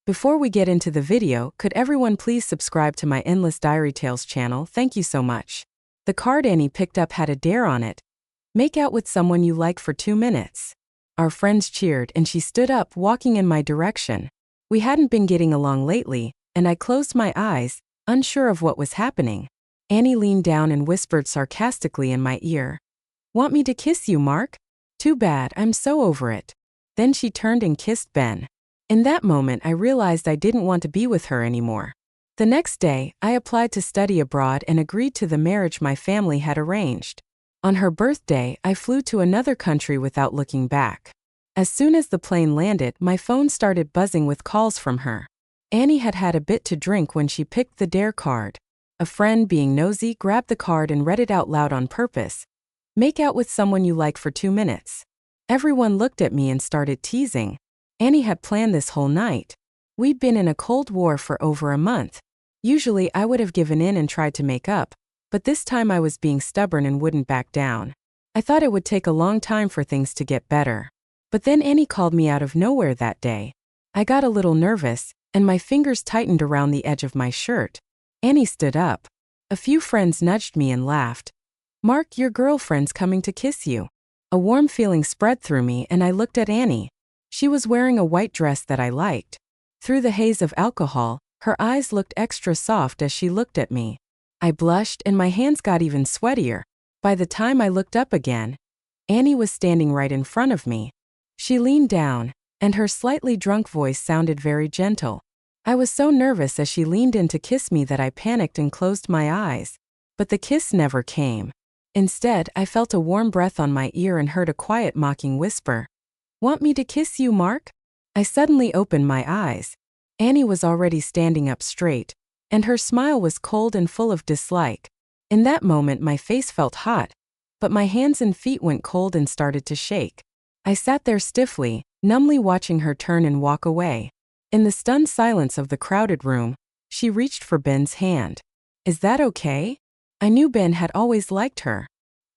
Before we get into the video, could everyone please subscribe to my Endless Diary Tales channel? Thank you so much. The card Annie picked up had a dare on it. Make out with someone you like for 2 minutes. Our friends cheered and she stood up, walking in my direction. We hadn't been getting along lately, and I closed my eyes, unsure of what was happening. Annie leaned down and whispered sarcastically in my ear. Want me to kiss you, Mark? Too bad, I'm so over it. Then she turned and kissed Ben. In that moment I realized I didn't want to be with her anymore. The next day, I applied to study abroad and agreed to the marriage my family had arranged. On her birthday, I flew to another country without looking back. As soon as the plane landed, my phone started buzzing with calls from her. Annie had had a bit to drink when she picked the dare card. A friend, being nosy, grabbed the card and read it out loud on purpose. Make out with someone you like for 2 minutes. Everyone looked at me and started teasing. Annie had planned this whole night. We'd been in a cold war for over a month. Usually I would have given in and tried to make up, but this time I was being stubborn and wouldn't back down. I thought it would take a long time for things to get better. But then Annie called me out of nowhere that day. I got a little nervous, and my fingers tightened around the edge of my shirt. Annie stood up. A few friends nudged me and laughed. Mark, your girlfriend's coming to kiss you. A warm feeling spread through me and I looked at Annie. She was wearing a white dress that I liked. Through the haze of alcohol, her eyes looked extra soft as she looked at me. I blushed and my hands got even sweatier. By the time I looked up again, Annie was standing right in front of me. She leaned down, and her slightly drunk voice sounded very gentle. I was so nervous as she leaned in to kiss me that I panicked and closed my eyes. But the kiss never came. Instead, I felt a warm breath on my ear and heard a quiet mocking whisper. Want me to kiss you, Mark? I suddenly opened my eyes. Annie was already standing up straight, and her smile was cold and full of dislike. In that moment my face felt hot, but my hands and feet went cold and started to shake. I sat there stiffly, numbly watching her turn and walk away. In the stunned silence of the crowded room, she reached for Ben's hand. Is that okay? I knew Ben had always liked her.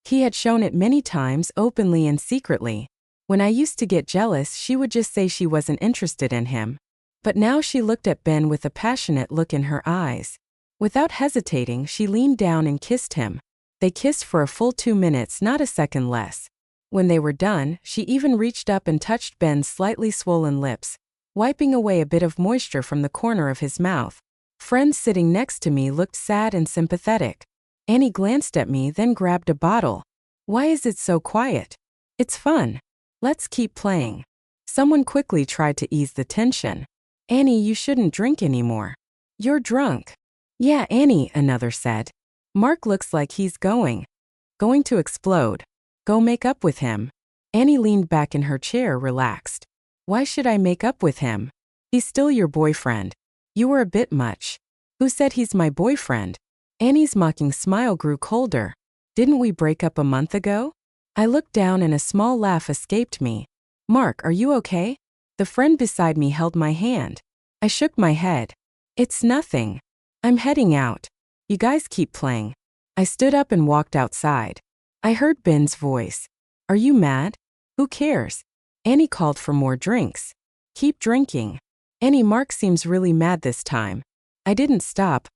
He had shown it many times, openly and secretly. When I used to get jealous, she would just say she wasn't interested in him. But now she looked at Ben with a passionate look in her eyes. Without hesitating, she leaned down and kissed him. They kissed for a full 2 minutes, not a second less. When they were done, she even reached up and touched Ben's slightly swollen lips, wiping away a bit of moisture from the corner of his mouth. Friends sitting next to me looked sad and sympathetic. Annie glanced at me, then grabbed a bottle. Why is it so quiet? It's fun. Let's keep playing. Someone quickly tried to ease the tension. Annie, you shouldn't drink anymore. You're drunk. Yeah, Annie, another said. Mark looks like he's going to explode. Go make up with him. Annie leaned back in her chair, relaxed. Why should I make up with him? He's still your boyfriend. You were a bit much. Who said he's my boyfriend? Annie's mocking smile grew colder. Didn't we break up a month ago? I looked down and a small laugh escaped me. Mark, are you okay? The friend beside me held my hand. I shook my head. It's nothing. I'm heading out. You guys keep playing. I stood up and walked outside. I heard Ben's voice. Are you mad? Who cares? Annie called for more drinks. Keep drinking. Annie, Mark seems really mad this time. I didn't stop.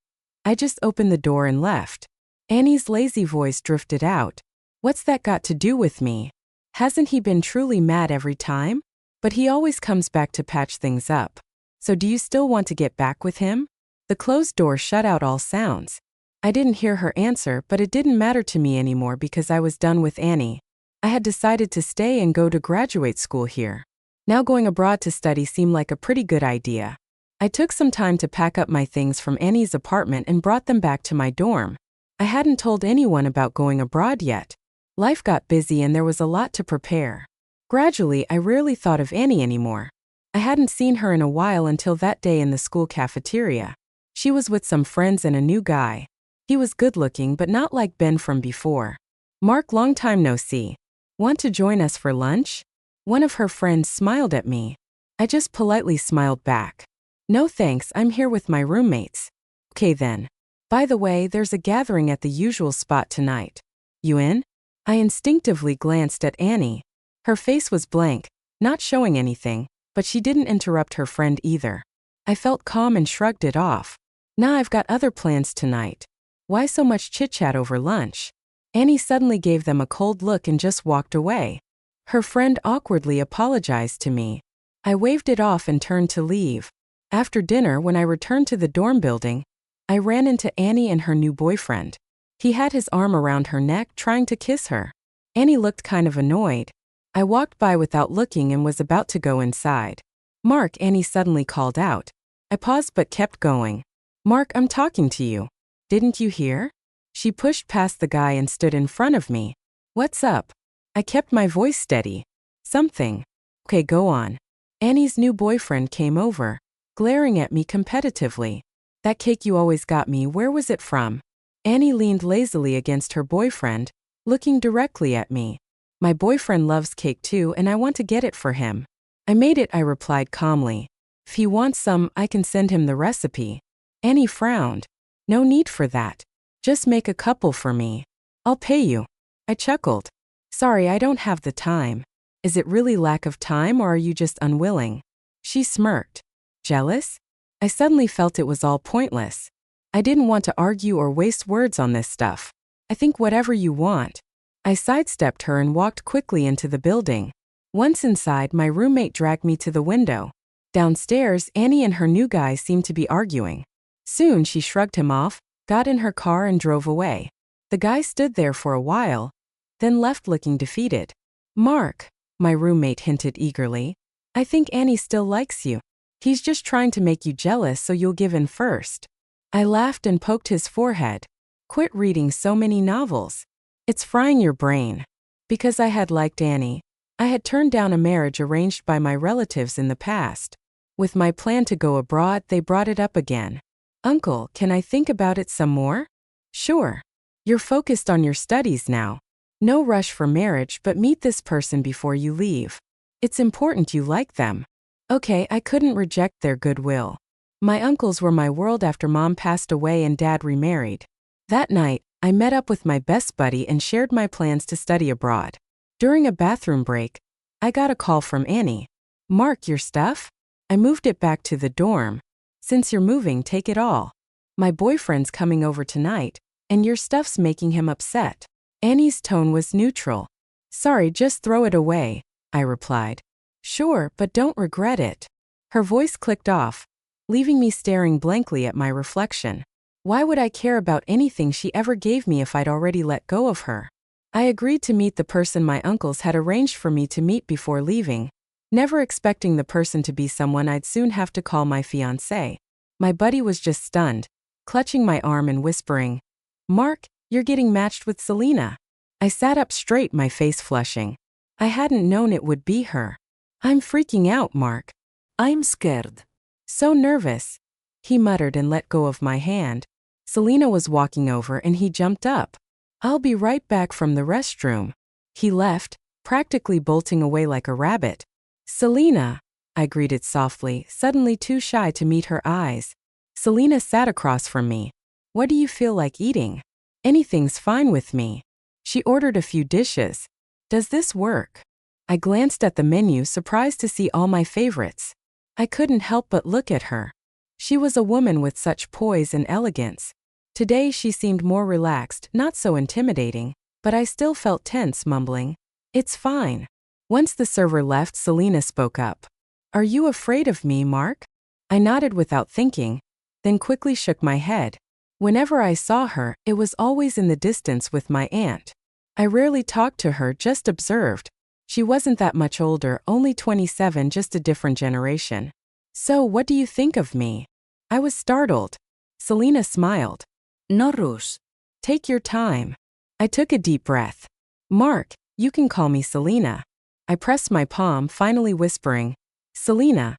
I just opened the door and left. Annie's lazy voice drifted out. What's that got to do with me? Hasn't he been truly mad every time? But he always comes back to patch things up. So do you still want to get back with him? The closed door shut out all sounds. I didn't hear her answer, but it didn't matter to me anymore because I was done with Annie. I had decided to stay and go to graduate school here. Now going abroad to study seemed like a pretty good idea. I took some time to pack up my things from Annie's apartment and brought them back to my dorm. I hadn't told anyone about going abroad yet. Life got busy and there was a lot to prepare. Gradually, I rarely thought of Annie anymore. I hadn't seen her in a while until that day in the school cafeteria. She was with some friends and a new guy. He was good-looking but not like Ben from before. Mark, long time no see. Want to join us for lunch? One of her friends smiled at me. I just politely smiled back. No thanks, I'm here with my roommates. Okay then. By the way, there's a gathering at the usual spot tonight. You in? I instinctively glanced at Annie. Her face was blank, not showing anything, but she didn't interrupt her friend either. I felt calm and shrugged it off. Nah, I've got other plans tonight. Why so much chit-chat over lunch? Annie suddenly gave them a cold look and just walked away. Her friend awkwardly apologized to me. I waved it off and turned to leave. After dinner, when I returned to the dorm building, I ran into Annie and her new boyfriend. He had his arm around her neck, trying to kiss her. Annie looked kind of annoyed. I walked by without looking and was about to go inside. "Mark," Annie suddenly called out. I paused but kept going. "Mark, I'm talking to you. Didn't you hear?" She pushed past the guy and stood in front of me. "What's up?" I kept my voice steady. "Something." "Okay, go on." Annie's new boyfriend came over, glaring at me competitively. "That cake you always got me, where was it from?" Annie leaned lazily against her boyfriend, looking directly at me. "My boyfriend loves cake too, and I want to get it for him." "I made it," I replied calmly. "If he wants some, I can send him the recipe." Annie frowned. "No need for that. Just make a couple for me. I'll pay you." I chuckled. "Sorry, I don't have the time." "Is it really lack of time, or are you just unwilling?" She smirked. "Jealous?" I suddenly felt it was all pointless. I didn't want to argue or waste words on this stuff. "I think whatever you want." I sidestepped her and walked quickly into the building. Once inside, my roommate dragged me to the window. Downstairs, Annie and her new guy seemed to be arguing. Soon she shrugged him off, got in her car and drove away. The guy stood there for a while, then left looking defeated. "Mark," my roommate hinted eagerly, "I think Annie still likes you. He's just trying to make you jealous so you'll give in first." I laughed and poked his forehead. "Quit reading so many novels. It's frying your brain." Because I had liked Annie, I had turned down a marriage arranged by my relatives in the past. With my plan to go abroad, they brought it up again. "Uncle, can I think about it some more?" "Sure. You're focused on your studies now. No rush for marriage, but meet this person before you leave. It's important you like them." Okay, I couldn't reject their goodwill. My uncles were my world after Mom passed away and Dad remarried. That night, I met up with my best buddy and shared my plans to study abroad. During a bathroom break, I got a call from Annie. "Mark, your stuff?" I moved it back to the dorm. "Since you're moving, take it all. My boyfriend's coming over tonight, and your stuff's making him upset." Annie's tone was neutral. "Sorry, just throw it away," I replied. "Sure, but don't regret it." Her voice clicked off, leaving me staring blankly at my reflection. Why would I care about anything she ever gave me if I'd already let go of her? I agreed to meet the person my uncles had arranged for me to meet before leaving, never expecting the person to be someone I'd soon have to call my fiancé. My buddy was just stunned, clutching my arm and whispering, "Mark, you're getting matched with Selena." I sat up straight, my face flushing. I hadn't known it would be her. "I'm freaking out, Mark. I'm scared. So nervous." He muttered and let go of my hand. Selena was walking over and he jumped up. "I'll be right back from the restroom." He left, practically bolting away like a rabbit. "Selena," I greeted softly, suddenly too shy to meet her eyes. Selena sat across from me. "What do you feel like eating?" "Anything's fine with me." She ordered a few dishes. "Does this work?" I glanced at the menu, surprised to see all my favorites. I couldn't help but look at her. She was a woman with such poise and elegance. Today she seemed more relaxed, not so intimidating, but I still felt tense, mumbling, "It's fine." Once the server left, Selena spoke up. "Are you afraid of me, Mark?" I nodded without thinking, then quickly shook my head. Whenever I saw her, it was always in the distance with my aunt. I rarely talked to her, just observed. She wasn't that much older, only 27, just a different generation. "So, what do you think of me?" I was startled. Selena smiled. "No rush. Take your time." I took a deep breath. "Mark, you can call me Selena." I pressed my palm, finally whispering, "Selena,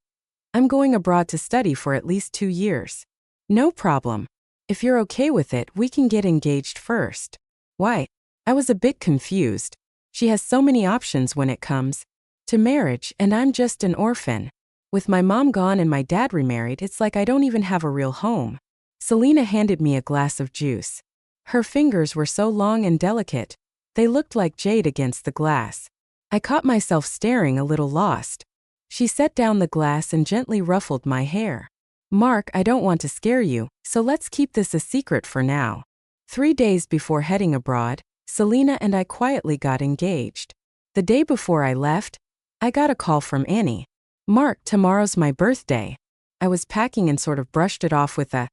I'm going abroad to study for at least 2 years. No problem. If you're okay with it, we can get engaged first." "Why?" I was a bit confused. She has so many options when it comes to marriage, and I'm just an orphan. With my mom gone and my dad remarried, it's like I don't even have a real home. Selena handed me a glass of juice. Her fingers were so long and delicate, they looked like jade against the glass. I caught myself staring, a little lost. She set down the glass and gently ruffled my hair. Mark, I don't want to scare you, so let's keep this a secret for now. 3 days before heading abroad, Selena and I quietly got engaged. The day before I left, I got a call from Annie. Mark, tomorrow's my birthday. I was packing and sort of brushed it off with a,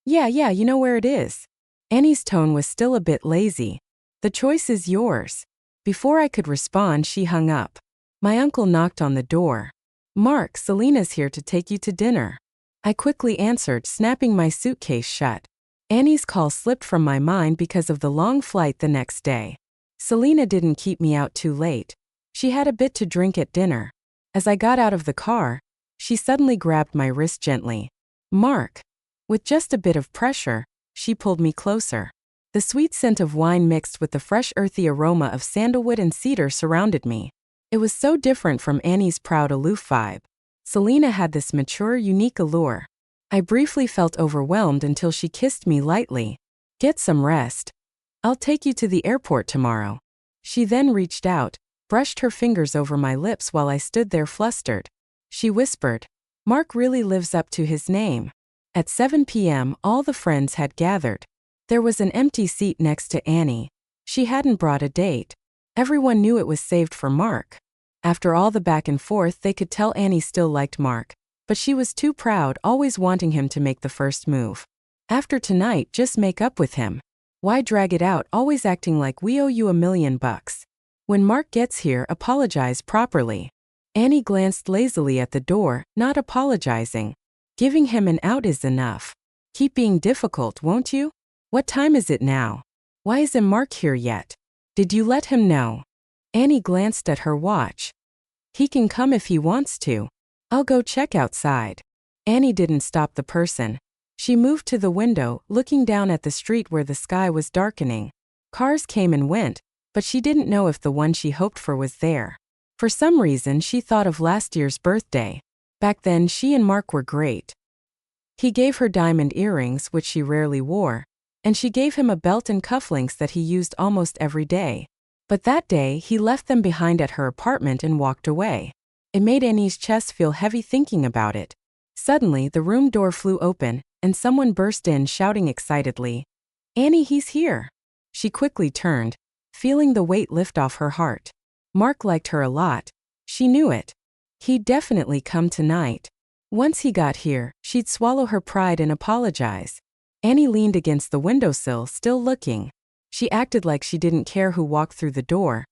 yeah, you know where it is. Annie's tone was still a bit lazy. The choice is yours. Before I could respond, she hung up. My uncle knocked on the door. Mark, Selena's here to take you to dinner. I quickly answered, snapping my suitcase shut. Annie's call slipped from my mind because of the long flight the next day. Selena didn't keep me out too late. She had a bit to drink at dinner. As I got out of the car, she suddenly grabbed my wrist gently. Mark. With just a bit of pressure, she pulled me closer. The sweet scent of wine mixed with the fresh earthy aroma of sandalwood and cedar surrounded me. It was so different from Annie's proud aloof vibe. Selena had this mature, unique allure. I briefly felt overwhelmed until she kissed me lightly. Get some rest. I'll take you to the airport tomorrow. She then reached out, brushed her fingers over my lips while I stood there flustered. She whispered, Mark really lives up to his name. At 7 p.m., all the friends had gathered. There was an empty seat next to Annie. She hadn't brought a date. Everyone knew it was saved for Mark. After all the back and forth, they could tell Annie still liked Mark. But she was too proud, always wanting him to make the first move. After tonight, just make up with him. Why drag it out, always acting like we owe you $1 million? When Mark gets here, apologize properly. Annie glanced lazily at the door, not apologizing. Giving him an out is enough. Keep being difficult, won't you? What time is it now? Why isn't Mark here yet? Did you let him know? Annie glanced at her watch. He can come if he wants to. I'll go check outside. Annie didn't stop the person. She moved to the window, looking down at the street where the sky was darkening. Cars came and went, but she didn't know if the one she hoped for was there. For some reason, she thought of last year's birthday. Back then, she and Mark were great. He gave her diamond earrings, which she rarely wore, and she gave him a belt and cufflinks that he used almost every day. But that day, he left them behind at her apartment and walked away. It made Annie's chest feel heavy thinking about it. Suddenly, the room door flew open, and someone burst in shouting excitedly, Annie, he's here. She quickly turned, feeling the weight lift off her heart. Mark liked her a lot. She knew it. He'd definitely come tonight. Once he got here, she'd swallow her pride and apologize. Annie leaned against the windowsill, still looking. She acted like she didn't care who walked through the door.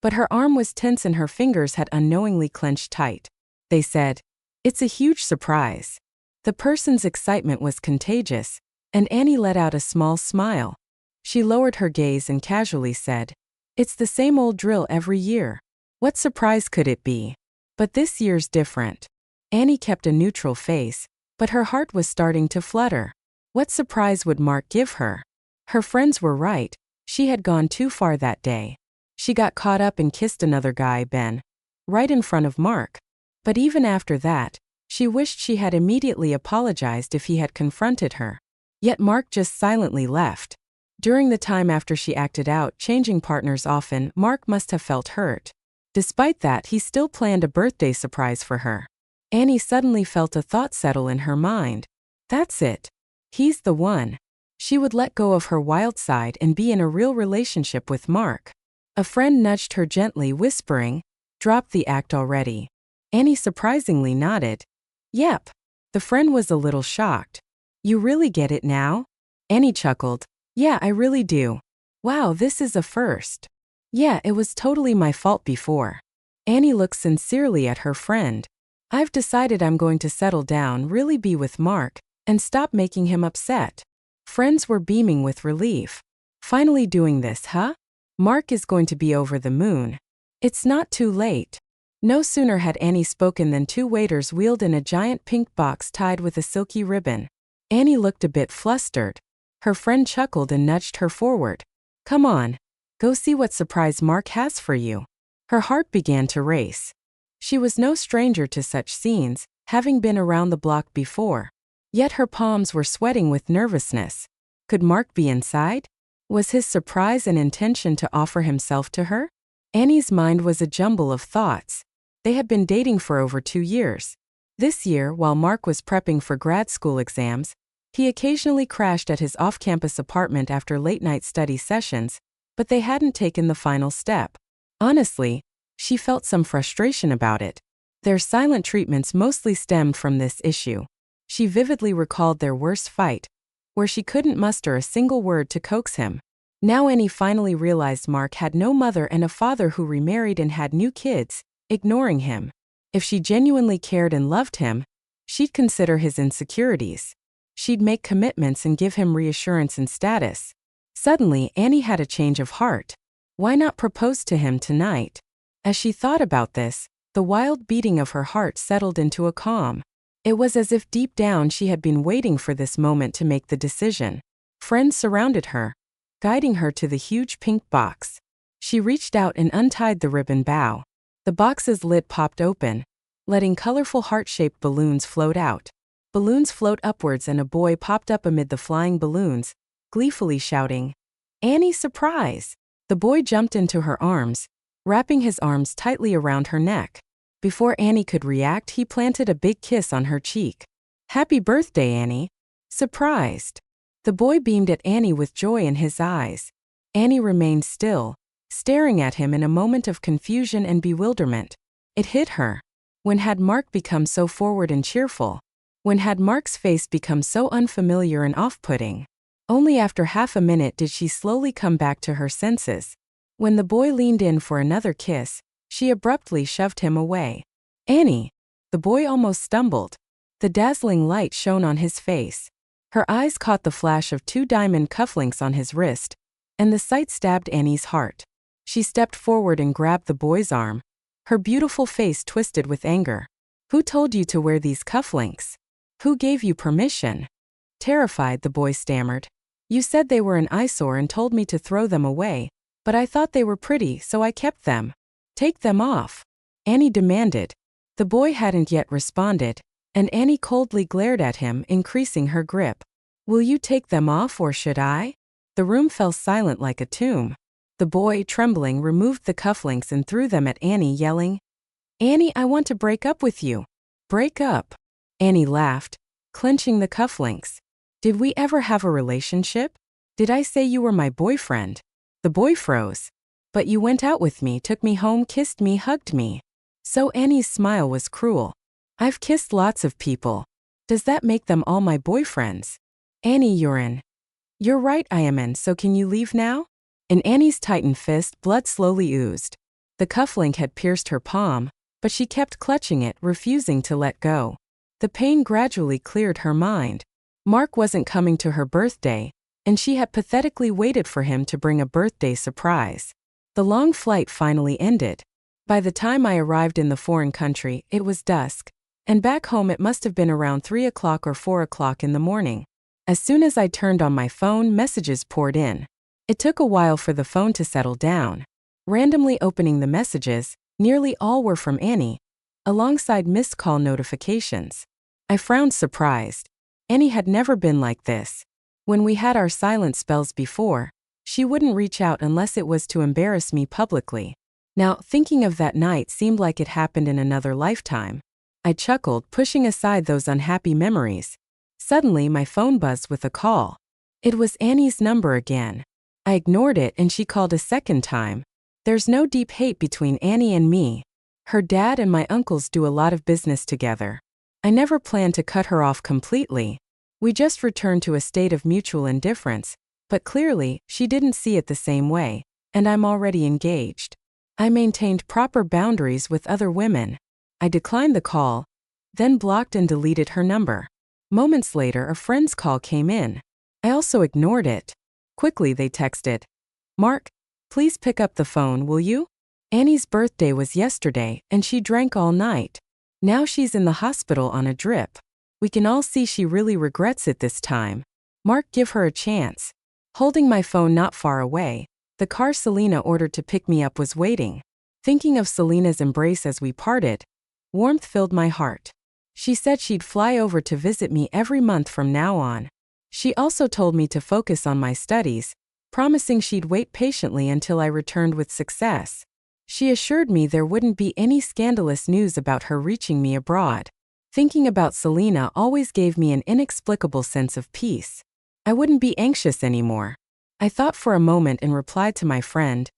But her arm was tense and her fingers had unknowingly clenched tight. They said, It's a huge surprise. The person's excitement was contagious, and Annie let out a small smile. She lowered her gaze and casually said, It's the same old drill every year. What surprise could it be? But this year's different. Annie kept a neutral face, but her heart was starting to flutter. What surprise would Mark give her? Her friends were right. She had gone too far that day. She got caught up and kissed another guy, Ben, right in front of Mark. But even after that, she wished she had immediately apologized if he had confronted her. Yet Mark just silently left. During the time after she acted out, changing partners often, Mark must have felt hurt. Despite that, he still planned a birthday surprise for her. Annie suddenly felt a thought settle in her mind. That's it. He's the one. She would let go of her wild side and be in a real relationship with Mark. A friend nudged her gently, whispering, Drop the act already. Annie surprisingly nodded. Yep. The friend was a little shocked. You really get it now? Annie chuckled. Yeah, I really do. Wow, this is a first. Yeah, it was totally my fault before. Annie looked sincerely at her friend. I've decided I'm going to settle down, really be with Mark, and stop making him upset. Friends were beaming with relief. Finally doing this, huh? Mark is going to be over the moon. It's not too late. No sooner had Annie spoken than 2 waiters wheeled in a giant pink box tied with a silky ribbon. Annie looked a bit flustered. Her friend chuckled and nudged her forward. Come on. Go see what surprise Mark has for you. Her heart began to race. She was no stranger to such scenes, having been around the block before. Yet her palms were sweating with nervousness. Could Mark be inside? Was his surprise an intention to offer himself to her? Annie's mind was a jumble of thoughts. They had been dating for over 2 years. This year, while Mark was prepping for grad school exams, he occasionally crashed at his off-campus apartment after late-night study sessions, but they hadn't taken the final step. Honestly, she felt some frustration about it. Their silent treatments mostly stemmed from this issue. She vividly recalled their worst fight, where she couldn't muster a single word to coax him. Now Annie finally realized Mark had no mother and a father who remarried and had new kids, ignoring him. If she genuinely cared and loved him, she'd consider his insecurities. She'd make commitments and give him reassurance and status. Suddenly, Annie had a change of heart. Why not propose to him tonight? As she thought about this, the wild beating of her heart settled into a calm. It was as if deep down she had been waiting for this moment to make the decision. Friends surrounded her, guiding her to the huge pink box. She reached out and untied the ribbon bow. The box's lid popped open, letting colorful heart-shaped balloons float out. Balloons float upwards and a boy popped up amid the flying balloons, gleefully shouting, "Annie, surprise!" The boy jumped into her arms, wrapping his arms tightly around her neck. Before Annie could react, he planted a big kiss on her cheek. "Happy birthday, Annie." Surprised. The boy beamed at Annie with joy in his eyes. Annie remained still, staring at him in a moment of confusion and bewilderment. It hit her. When had Mark become so forward and cheerful? When had Mark's face become so unfamiliar and off-putting? Only after half a minute did she slowly come back to her senses. When the boy leaned in for another kiss, she abruptly shoved him away. "Annie!" The boy almost stumbled. The dazzling light shone on his face. Her eyes caught the flash of 2 diamond cufflinks on his wrist, and the sight stabbed Annie's heart. She stepped forward and grabbed the boy's arm, her beautiful face twisted with anger. "Who told you to wear these cufflinks? Who gave you permission?" Terrified, the boy stammered. "You said they were an eyesore and told me to throw them away, but I thought they were pretty, so I kept them." "Take them off," Annie demanded. The boy hadn't yet responded, and Annie coldly glared at him, increasing her grip. "Will you take them off or should I?" The room fell silent like a tomb. The boy, trembling, removed the cufflinks and threw them at Annie, yelling, "Annie, I want to break up with you." "Break up?" Annie laughed, clenching the cufflinks. "Did we ever have a relationship? Did I say you were my boyfriend?" The boy froze. "But you went out with me, took me home, kissed me, hugged me." So Annie's smile was cruel. "I've kissed lots of people. Does that make them all my boyfriends?" "Annie, you're in." "You're right, I am in, so can you leave now?" In Annie's tightened fist, blood slowly oozed. The cufflink had pierced her palm, but she kept clutching it, refusing to let go. The pain gradually cleared her mind. Mark wasn't coming to her birthday, and she had pathetically waited for him to bring a birthday surprise. The long flight finally ended. By the time I arrived in the foreign country, it was dusk, and back home it must have been around 3 o'clock or 4 o'clock in the morning. As soon as I turned on my phone, messages poured in. It took a while for the phone to settle down. Randomly opening the messages, nearly all were from Annie, alongside missed call notifications. I frowned, surprised. Annie had never been like this. When we had our silent spells before, she wouldn't reach out unless it was to embarrass me publicly. Now, thinking of that night seemed like it happened in another lifetime. I chuckled, pushing aside those unhappy memories. Suddenly, my phone buzzed with a call. It was Annie's number again. I ignored it and she called a second time. There's no deep hate between Annie and me. Her dad and my uncles do a lot of business together. I never planned to cut her off completely. We just returned to a state of mutual indifference, but clearly, she didn't see it the same way, and I'm already engaged. I maintained proper boundaries with other women. I declined the call, then blocked and deleted her number. Moments later, a friend's call came in. I also ignored it. Quickly, they texted, "Mark, please pick up the phone, will you? Annie's birthday was yesterday, and she drank all night. Now she's in the hospital on a drip. We can all see she really regrets it this time. Mark, give her a chance." Holding my phone not far away, the car Selena ordered to pick me up was waiting. Thinking of Selena's embrace as we parted, warmth filled my heart. She said she'd fly over to visit me every month from now on. She also told me to focus on my studies, promising she'd wait patiently until I returned with success. She assured me there wouldn't be any scandalous news about her reaching me abroad. Thinking about Selena always gave me an inexplicable sense of peace. I wouldn't be anxious anymore. I thought for a moment and replied to my friend,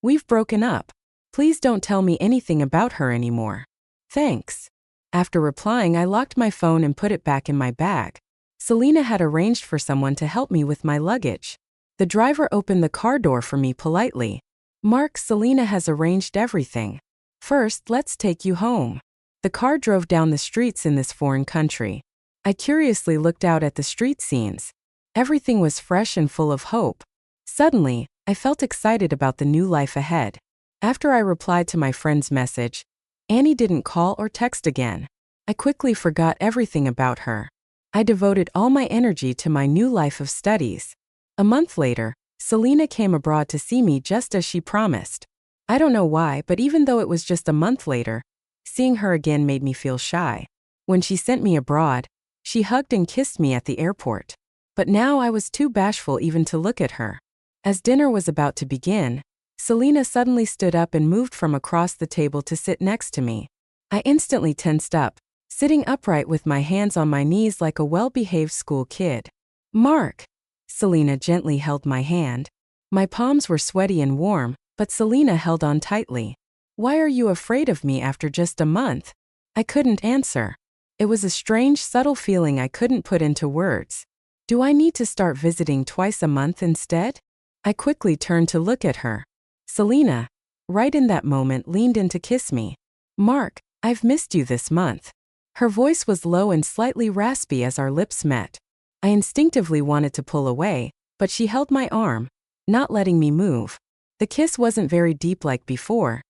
"We've broken up. Please don't tell me anything about her anymore. Thanks." After replying, I locked my phone and put it back in my bag. Selena had arranged for someone to help me with my luggage. The driver opened the car door for me politely. "Mark, Selena has arranged everything. First, let's take you home." The car drove down the streets in this foreign country. I curiously looked out at the street scenes. Everything was fresh and full of hope. Suddenly, I felt excited about the new life ahead. After I replied to my friend's message, Annie didn't call or text again. I quickly forgot everything about her. I devoted all my energy to my new life of studies. A month later, Selena came abroad to see me just as she promised. I don't know why, but even though it was just a month later, seeing her again made me feel shy. When she sent me abroad, she hugged and kissed me at the airport. But now I was too bashful even to look at her. As dinner was about to begin, Selena suddenly stood up and moved from across the table to sit next to me. I instantly tensed up, sitting upright with my hands on my knees like a well-behaved school kid. "Mark." Selena gently held my hand. My palms were sweaty and warm, but Selena held on tightly. "Why are you afraid of me after just a month?" I couldn't answer. It was a strange, subtle feeling I couldn't put into words. Do I need to start visiting twice a month instead? I quickly turned to look at her. Selena, right in that moment, leaned in to kiss me. "Mark, I've missed you this month." Her voice was low and slightly raspy as our lips met. I instinctively wanted to pull away, but she held my arm, not letting me move. The kiss wasn't very deep like before,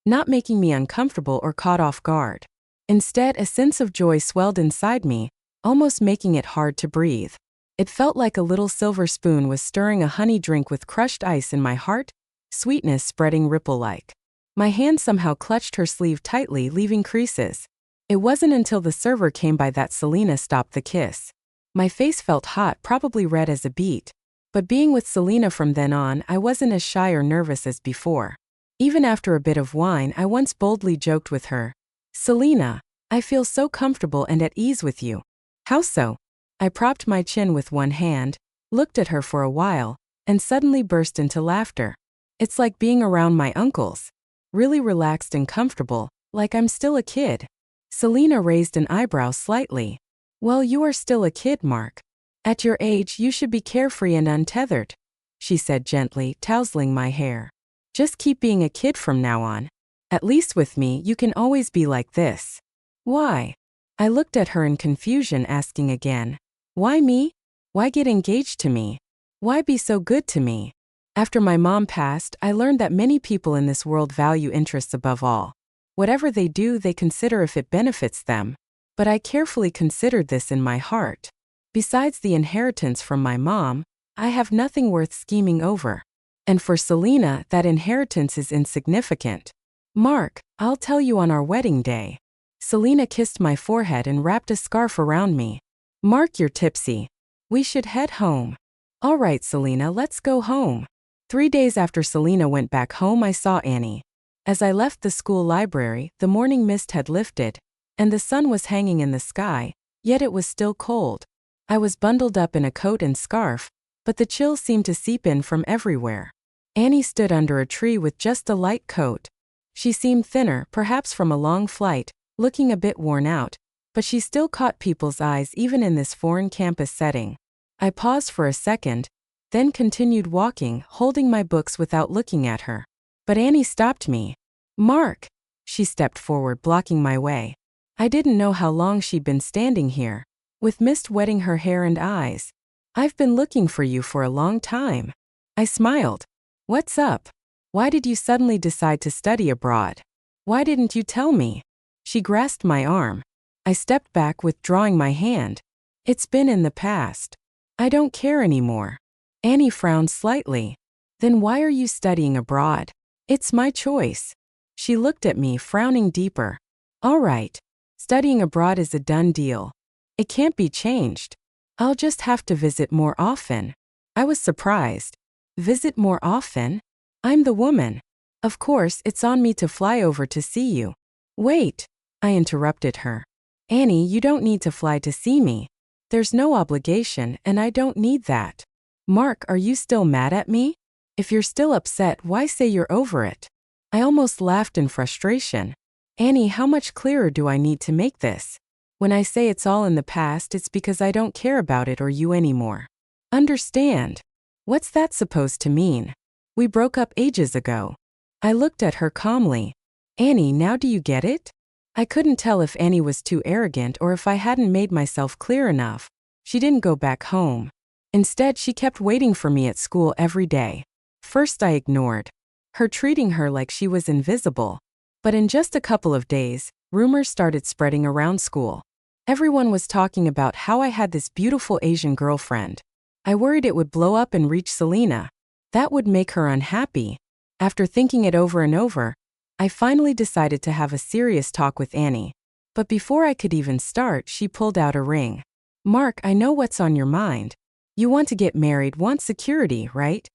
not making me uncomfortable or caught off guard. Instead, a sense of joy swelled inside me, almost making it hard to breathe. It felt like a little silver spoon was stirring a honey drink with crushed ice in my heart, sweetness spreading ripple-like. My hand somehow clutched her sleeve tightly, leaving creases. It wasn't until the server came by that Selena stopped the kiss. My face felt hot, probably red as a beet. But being with Selena from then on, I wasn't as shy or nervous as before. Even after a bit of wine, I once boldly joked with her, "Selena, I feel so comfortable and at ease with you." "How so?" I propped my chin with one hand, looked at her for a while, and suddenly burst into laughter. "It's like being around my uncles. Really relaxed and comfortable, like I'm still a kid." Selena raised an eyebrow slightly. "Well, you are still a kid, Mark. At your age, you should be carefree and untethered," she said gently, tousling my hair. "Just keep being a kid from now on. At least with me, you can always be like this." "Why?" I looked at her in confusion, asking again. "Why me? Why get engaged to me? Why be so good to me?" After my mom passed, I learned that many people in this world value interests above all. Whatever they do, they consider if it benefits them. But I carefully considered this in my heart. Besides the inheritance from my mom, I have nothing worth scheming over. And for Selena, that inheritance is insignificant. "Mark, I'll tell you on our wedding day." Selena kissed my forehead and wrapped a scarf around me. "Mark, you're tipsy. We should head home." "All right, Selena, let's go home." 3 days after Selena went back home, I saw Annie. As I left the school library, the morning mist had lifted, and the sun was hanging in the sky, yet it was still cold. I was bundled up in a coat and scarf, but the chill seemed to seep in from everywhere. Annie stood under a tree with just a light coat. She seemed thinner, perhaps from a long flight, looking a bit worn out, but she still caught people's eyes even in this foreign campus setting. I paused for a second, then continued walking, holding my books without looking at her. But Annie stopped me. "Mark!" She stepped forward, blocking my way. I didn't know how long she'd been standing here, with mist wetting her hair and eyes. "I've been looking for you for a long time." I smiled. "What's up? Why did you suddenly decide to study abroad? Why didn't you tell me?" She grasped my arm. I stepped back, withdrawing my hand. "It's been in the past. I don't care anymore." Annie frowned slightly. "Then why are you studying abroad?" "It's my choice." She looked at me, frowning deeper. "All right. Studying abroad is a done deal. It can't be changed. I'll just have to visit more often." I was surprised. "Visit more often? I'm the woman. Of course, it's on me to fly over to see you." "Wait," I interrupted her. Annie, you don't need to fly to see me. There's no obligation, and I don't need that. Mark, are you still mad at me? If you're still upset, why say you're over it? I almost laughed in frustration. Annie, how much clearer do I need to make this? When I say it's all in the past, it's because I don't care about it or you anymore. Understand? What's that supposed to mean? We broke up ages ago. I looked at her calmly. Annie, now do you get it? I couldn't tell if Annie was too arrogant or if I hadn't made myself clear enough. She didn't go back home. Instead, she kept waiting for me at school every day. First, I ignored her, treating her like she was invisible. But in just a couple of days, rumors started spreading around school. Everyone was talking about how I had this beautiful Asian girlfriend. I worried it would blow up and reach Selena. That would make her unhappy. After thinking it over and over, I finally decided to have a serious talk with Annie. But before I could even start, she pulled out a ring. Mark, I know what's on your mind. You want to get married, want security, right?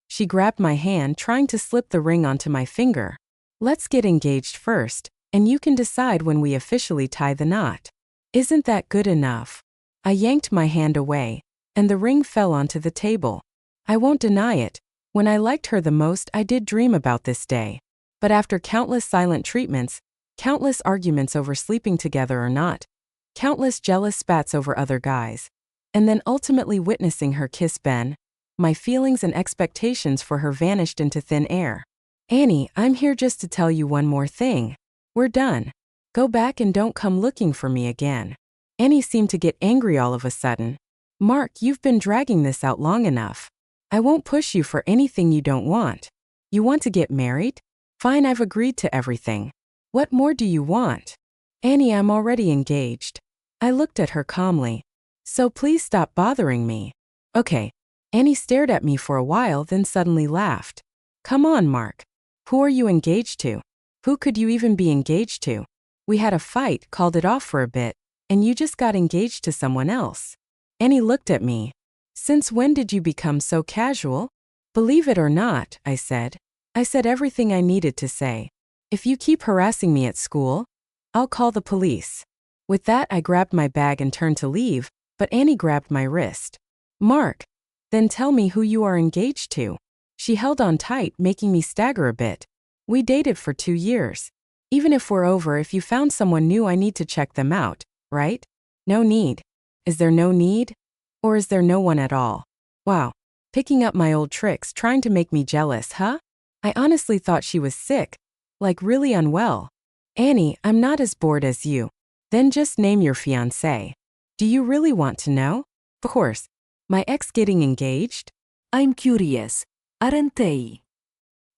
She grabbed my hand, trying to slip the ring onto my finger. Let's get engaged first, and you can decide when we officially tie the knot. Isn't that good enough? I yanked my hand away, and the ring fell onto the table. I won't deny it. When I liked her the most, I did dream about this day. But after countless silent treatments, countless arguments over sleeping together or not, countless jealous spats over other guys, and then ultimately witnessing her kiss Ben, my feelings and expectations for her vanished into thin air. Annie, I'm here just to tell you one more thing. We're done. Go back and don't come looking for me again. Annie seemed to get angry all of a sudden. Mark, you've been dragging this out long enough. I won't push you for anything you don't want. You want to get married? Fine, I've agreed to everything. What more do you want? Annie, I'm already engaged. I looked at her calmly. So please stop bothering me. Okay. Annie stared at me for a while, then suddenly laughed. Come on, Mark. Who are you engaged to? Who could you even be engaged to? We had a fight, called it off for a bit, and you just got engaged to someone else. Annie looked at me. Since when did you become so casual? Believe it or not, I said. I said everything I needed to say. If you keep harassing me at school, I'll call the police. With that, I grabbed my bag and turned to leave, but Annie grabbed my wrist. Mark, then tell me who you are engaged to. She held on tight, making me stagger a bit. We dated for 2 years. Even if we're over, if you found someone new, I need to check them out, right? No need. Is there no need? Or is there no one at all? Wow. Picking up my old tricks, trying to make me jealous, huh? I honestly thought she was sick. Like really unwell. Annie, I'm not as bored as you. Then just name your fiancé. Do you really want to know? Of course. My ex getting engaged? I'm curious, aren't they?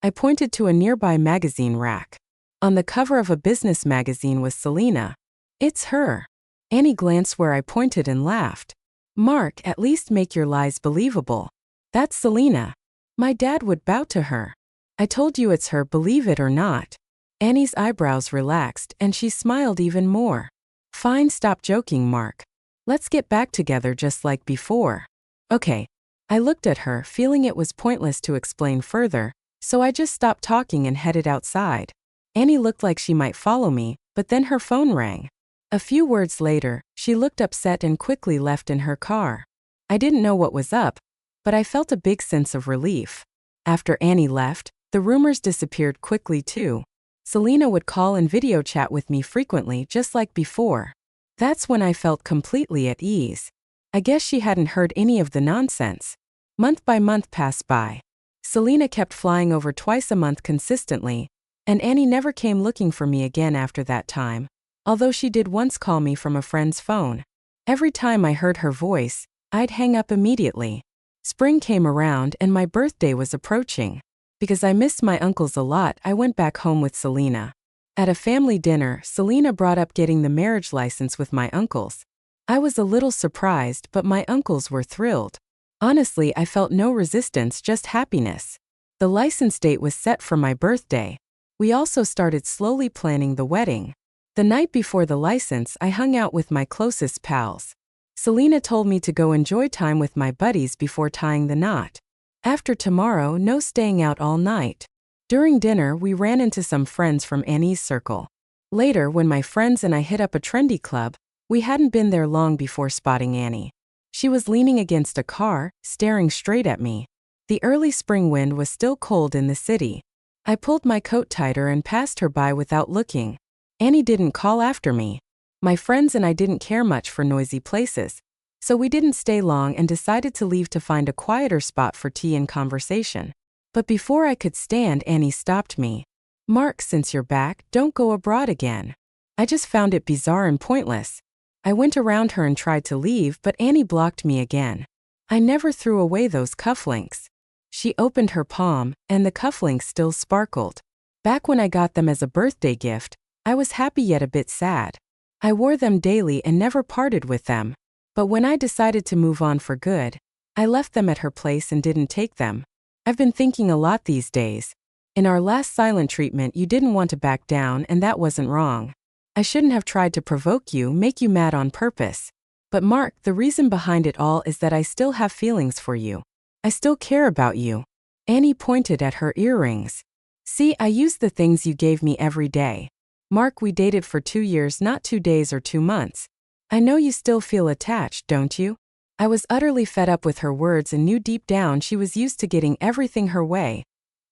I pointed to a nearby magazine rack. On the cover of a business magazine was Selena. It's her. Annie glanced where I pointed and laughed. Mark, at least make your lies believable. That's Selena. My dad would bow to her. I told you it's her, believe it or not. Annie's eyebrows relaxed and she smiled even more. Fine, stop joking, Mark. Let's get back together just like before. Okay. I looked at her, feeling it was pointless to explain further, so I just stopped talking and headed outside. Annie looked like she might follow me, but then her phone rang. A few words later, she looked upset and quickly left in her car. I didn't know what was up, but I felt a big sense of relief. After Annie left, the rumors disappeared quickly too. Selena would call and video chat with me frequently, just like before. That's when I felt completely at ease. I guess she hadn't heard any of the nonsense. Month by month passed by. Selena kept flying over twice a month consistently, and Annie never came looking for me again after that time, although she did once call me from a friend's phone. Every time I heard her voice, I'd hang up immediately. Spring came around and my birthday was approaching. Because I missed my uncles a lot, I went back home with Selena. At a family dinner, Selena brought up getting the marriage license with my uncles. I was a little surprised, but my uncles were thrilled. Honestly, I felt no resistance, just happiness. The license date was set for my birthday. We also started slowly planning the wedding. The night before the license, I hung out with my closest pals. Selena told me to go enjoy time with my buddies before tying the knot. After tomorrow, no staying out all night. During dinner, we ran into some friends from Annie's circle. Later, when my friends and I hit up a trendy club, We hadn't been there long before spotting Annie. She was leaning against a car, staring straight at me. The early spring wind was still cold in the city. I pulled my coat tighter and passed her by without looking. Annie didn't call after me. My friends and I didn't care much for noisy places, so we didn't stay long and decided to leave to find a quieter spot for tea and conversation. But before I could stand, Annie stopped me. "Mark, since you're back, don't go abroad again." I just found it bizarre and pointless. I went around her and tried to leave, but Annie blocked me again. I never threw away those cufflinks. She opened her palm, and the cufflinks still sparkled. Back when I got them as a birthday gift, I was happy yet a bit sad. I wore them daily and never parted with them. But when I decided to move on for good, I left them at her place and didn't take them. I've been thinking a lot these days. In our last silent treatment, you didn't want to back down, and that wasn't wrong. I shouldn't have tried to provoke you, make you mad on purpose. But Mark, the reason behind it all is that I still have feelings for you. I still care about you. Annie pointed at her earrings. "See, I use the things you gave me every day. Mark, we dated for 2 years, not 2 days or 2 months. I know you still feel attached, don't you?" I was utterly fed up with her words and knew deep down she was used to getting everything her way.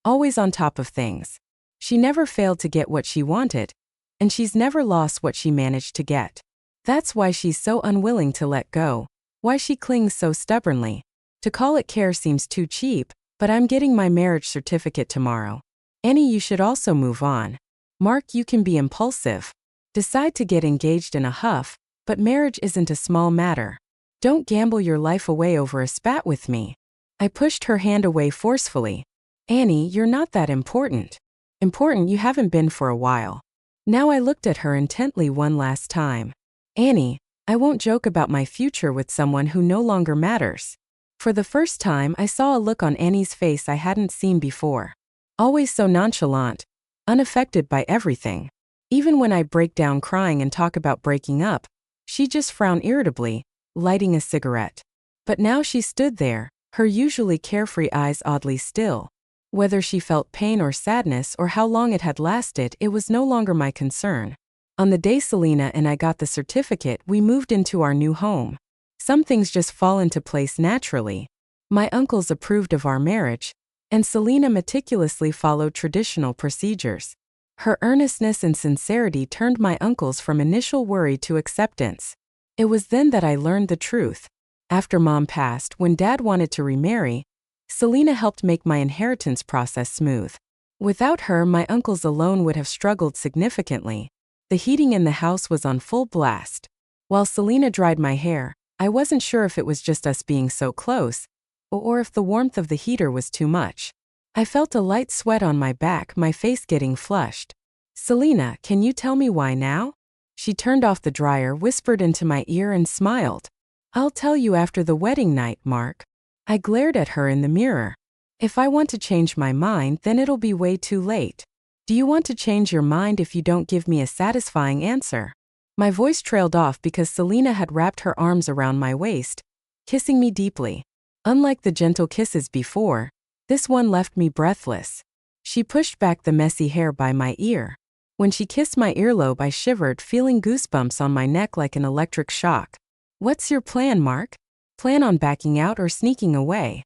Always on top of things. She never failed to get what she wanted, and she's never lost what she managed to get. That's why she's so unwilling to let go, why she clings so stubbornly. To call it care seems too cheap, but I'm getting my marriage certificate tomorrow. Annie, you should also move on. Mark, you can be impulsive. Decide to get engaged in a huff, but marriage isn't a small matter. Don't gamble your life away over a spat with me. I pushed her hand away forcefully. Annie, you're not that important. Important you haven't been for a while. Now I looked at her intently one last time. Annie, I won't joke about my future with someone who no longer matters. For the first time, I saw a look on Annie's face I hadn't seen before. Always so nonchalant, unaffected by everything. Even when I break down crying and talk about breaking up, she just frowned irritably, lighting a cigarette. But now she stood there, her usually carefree eyes oddly still. Whether she felt pain or sadness or how long it had lasted, it was no longer my concern. On the day Selena and I got the certificate, we moved into our new home. Some things just fall into place naturally. My uncles approved of our marriage, and Selena meticulously followed traditional procedures. Her earnestness and sincerity turned my uncles from initial worry to acceptance. It was then that I learned the truth. After Mom passed, when Dad wanted to remarry, Selena helped make my inheritance process smooth. Without her, my uncles alone would have struggled significantly. The heating in the house was on full blast. While Selena dried my hair, I wasn't sure if it was just us being so close, or if the warmth of the heater was too much. I felt a light sweat on my back, my face getting flushed. "Selena, can you tell me why now?" She turned off the dryer, whispered into my ear and smiled. "I'll tell you after the wedding night, Mark." I glared at her in the mirror. "If I want to change my mind, then it'll be way too late. Do you want to change your mind if you don't give me a satisfying answer?" My voice trailed off because Selena had wrapped her arms around my waist, kissing me deeply. Unlike the gentle kisses before, this one left me breathless. She pushed back the messy hair by my ear. When she kissed my earlobe, I shivered, feeling goosebumps on my neck like an electric shock. "What's your plan, Mark? Plan on backing out or sneaking away?"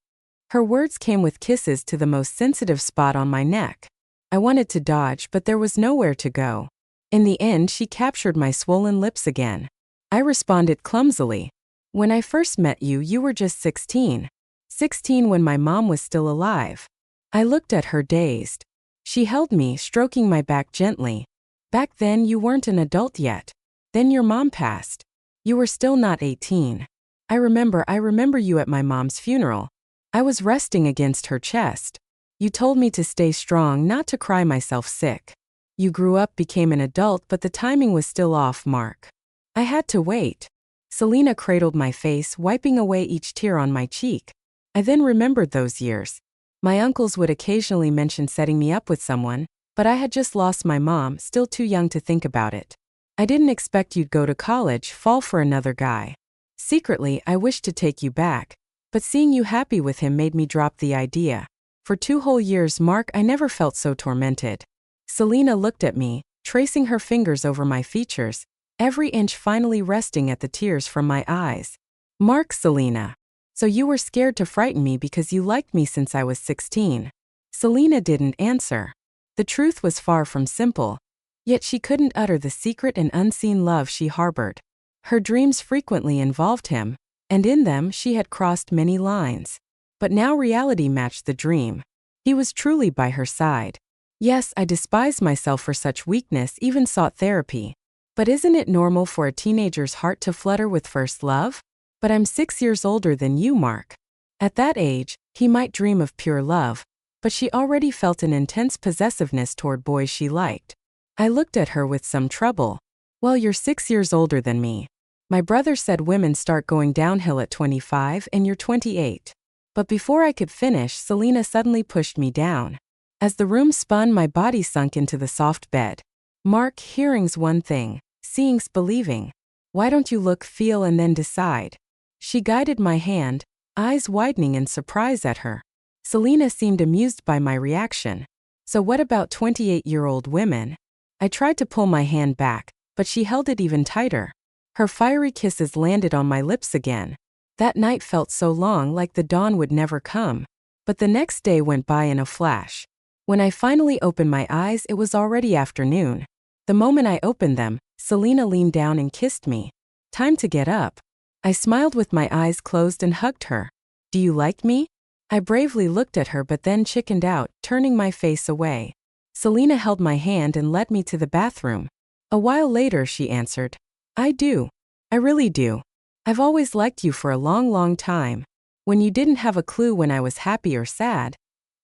Her words came with kisses to the most sensitive spot on my neck. I wanted to dodge, but there was nowhere to go. In the end, she captured my swollen lips again. I responded clumsily. "When I first met you, you were just 16. 16 when my mom was still alive." I looked at her dazed. She held me, stroking my back gently. "Back then, you weren't an adult yet. Then your mom passed. You were still not 18. I remember you at my mom's funeral. I was resting against her chest. You told me to stay strong, not to cry myself sick. You grew up, became an adult, but the timing was still off, Mark. I had to wait." Selena cradled my face, wiping away each tear on my cheek. I then remembered those years. My uncles would occasionally mention setting me up with someone, but I had just lost my mom, still too young to think about it. I didn't expect you'd go to college, fall for another guy. Secretly, I wished to take you back, but seeing you happy with him made me drop the idea. For 2 whole years, Mark, I never felt so tormented. Selena looked at me, tracing her fingers over my features, every inch finally resting at the tears from my eyes. Mark, Selena. So you were scared to frighten me because you liked me since I was 16. Selena didn't answer. The truth was far from simple. Yet she couldn't utter the secret and unseen love she harbored. Her dreams frequently involved him, and in them she had crossed many lines. But now reality matched the dream. He was truly by her side. Yes, I despised myself for such weakness, even sought therapy. But isn't it normal for a teenager's heart to flutter with first love? But I'm 6 years older than you, Mark. At that age, he might dream of pure love, but she already felt an intense possessiveness toward boys she liked. I looked at her with some trouble. Well, you're 6 years older than me. My brother said women start going downhill at 25 and you're 28. But before I could finish, Selena suddenly pushed me down. As the room spun, my body sunk into the soft bed. Mark, hearing's one thing, seeing's believing. Why don't you look, feel, and then decide? She guided my hand, eyes widening in surprise at her. Selena seemed amused by my reaction. So what about 28-year-old women? I tried to pull my hand back, but she held it even tighter. Her fiery kisses landed on my lips again. That night felt so long, like the dawn would never come. But the next day went by in a flash. When I finally opened my eyes, it was already afternoon. The moment I opened them, Selena leaned down and kissed me. Time to get up. I smiled with my eyes closed and hugged her. Do you like me? I bravely looked at her but then chickened out, turning my face away. Selena held my hand and led me to the bathroom. A while later she answered, I do. I really do. I've always liked you for a long, long time. When you didn't have a clue when I was happy or sad.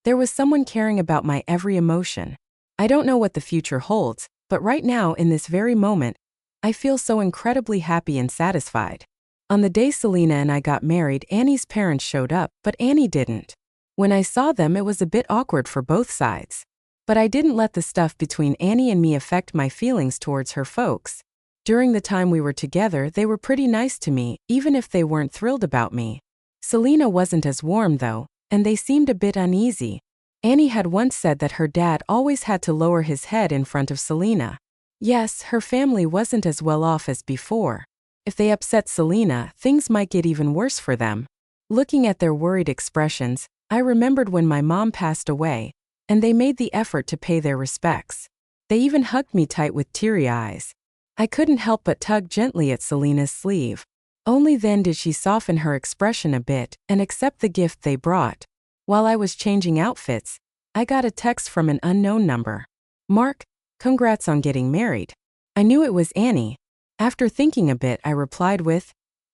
There was someone caring about my every emotion. I don't know what the future holds, but right now in this very moment, I feel so incredibly happy and satisfied. On the day Selena and I got married, Annie's parents showed up, but Annie didn't. When I saw them, it was a bit awkward for both sides. But I didn't let the stuff between Annie and me affect my feelings towards her folks. During the time we were together, they were pretty nice to me, even if they weren't thrilled about me. Selena wasn't as warm though, and they seemed a bit uneasy. Annie had once said that her dad always had to lower his head in front of Selena. Yes, her family wasn't as well off as before. If they upset Selena, things might get even worse for them. Looking at their worried expressions, I remembered when my mom passed away, and they made the effort to pay their respects. They even hugged me tight with teary eyes. I couldn't help but tug gently at Selena's sleeve. Only then did she soften her expression a bit and accept the gift they brought. While I was changing outfits, I got a text from an unknown number. Mark, congrats on getting married. I knew it was Annie. After thinking a bit, I replied with,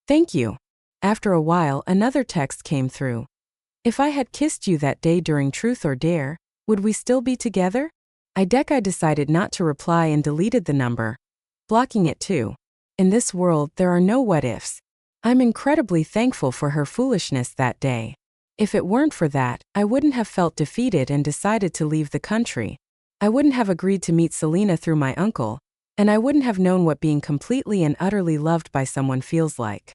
thank you. After a while, another text came through. If I had kissed you that day during Truth or Dare, would we still be together? I decided not to reply and deleted the number, blocking it too. In this world, there are no what-ifs. I'm incredibly thankful for her foolishness that day. If it weren't for that, I wouldn't have felt defeated and decided to leave the country. I wouldn't have agreed to meet Selena through my uncle, and I wouldn't have known what being completely and utterly loved by someone feels like.